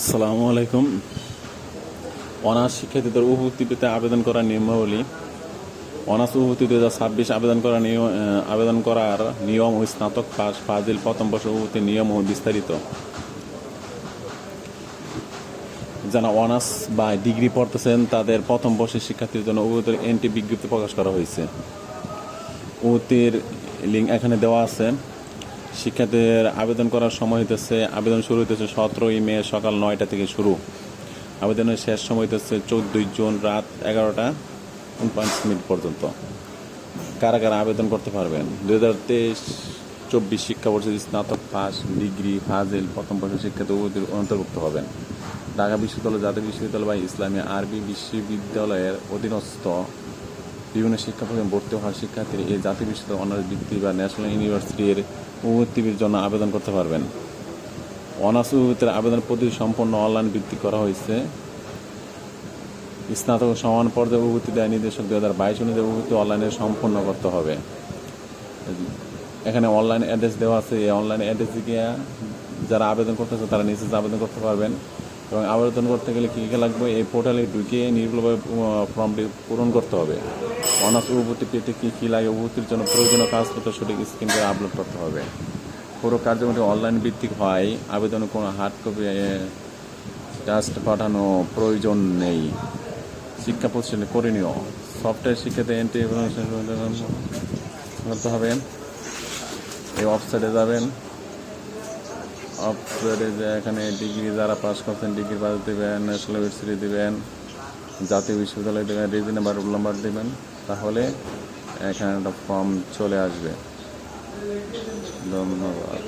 আসসালামু আলাইকুম। অনার্স শিক্ষার্থীদের উভতি পেতে আবেদন করার নিয়মাবলী। অনার্স উভতি 2026 আবেদন করার নিয়ম ও স্নাতক পাস ফাজিল প্রথম বর্ষ উভতির নিয়ম ও বিস্তারিত। যারা অনার্স বা ডিগ্রি পড়তেছেন তাদের প্রথম বর্ষের শিক্ষার্থীদের জন্য উভতির এন্ট্রি বিজ্ঞপ্তি প্রকাশ করা হয়েছে। উভতির লিঙ্ক এখানে দেওয়া আছে। শিক্ষার্থীদের আবেদন করার সময় হইতেছে, আবেদন শুরু হইতেছে 17 মে সকাল 9টা থেকে শুরু। আবেদনের শেষ সময় হচ্ছে 14 জুন রাত 11টা 49 পর্যন্ত। কারা কারা আবেদন করতে পারবেন? 2023-24 শিক্ষাবর্ষে স্নাতক পাস, ডিগ্রি, ফাজিল প্রথম বর্ষের শিক্ষার্থী অন্তর্ভুক্ত হবেন। ঢাকা বিশ্ববিদ্যালয়, জাতীয় বিশ্ববিদ্যালয় বা ইসলামী আরবি বিশ্ববিদ্যালয়ের অধীনস্থ বিভিন্ন শিক্ষা প্রতিষ্ঠানে ভর্তি হওয়ার শিক্ষার্থীরা এই জাতীয় বিশ্ববিদ্যালয় অনার্স বৃত্তি বা ন্যাশনাল ইউনিভার্সিটির উভতির জন্য আবেদন করতে পারবেন। অনার্স উভতির আবেদন পদ্ধতি সম্পূর্ণ অনলাইন ভিত্তিক করা হয়েছে। স্নাতক সমান পর্যায়ে উভতি দেয় নির্দেশক 2022 অনুযায়ী উভতি অনলাইনে সম্পন্ন করতে হবে। এখানে অনলাইন অ্যাড্রেস দেওয়া আছে। এই অনলাইন অ্যাড্রেসে গিয়ে যারা আবেদন করতেছে তারা নিচে আবেদন করতে পারবেন। এবং আবেদন করতে গেলে কী কী লাগবে, এই পোর্টালে ঢুকে নির্ভুলভাবে ফর্মটি পূরণ করতে হবে। অনার্স উভতি পেতে কী কী লাগে, উভতির জন্য প্রয়োজনীয় কাগজপত্র সঠিক স্ক্রিন করে আপলোড করতে হবে। পুরো কার্যক্রমটি অনলাইন ভিত্তিক হয়। আবেদনে কোনো হার্ড কপি জাস্ট পাঠানো প্রয়োজন নেই। শিক্ষা প্রতিষ্ঠানে করণীয় সফটওয়্যার শিক্ষাতে এন্ট্রি করতে হবে। এই ওয়েবসাইটে যাবেন। ওয়েবসাইটে যে এখানে ডিগ্রি যারা পাস করছেন ডিগ্রি পাস দেবেন, ন্যাশনাল ইউনিভার্সিটি দেবেন, জাতীয় বিশ্ববিদ্যালয় দেবেন, রেজিস্ট্রেশন নাম্বার, রোল নাম্বার দেবেন। তাহলে এখানে একটা ফর্ম চলে আসবে। ধন্যবাদ।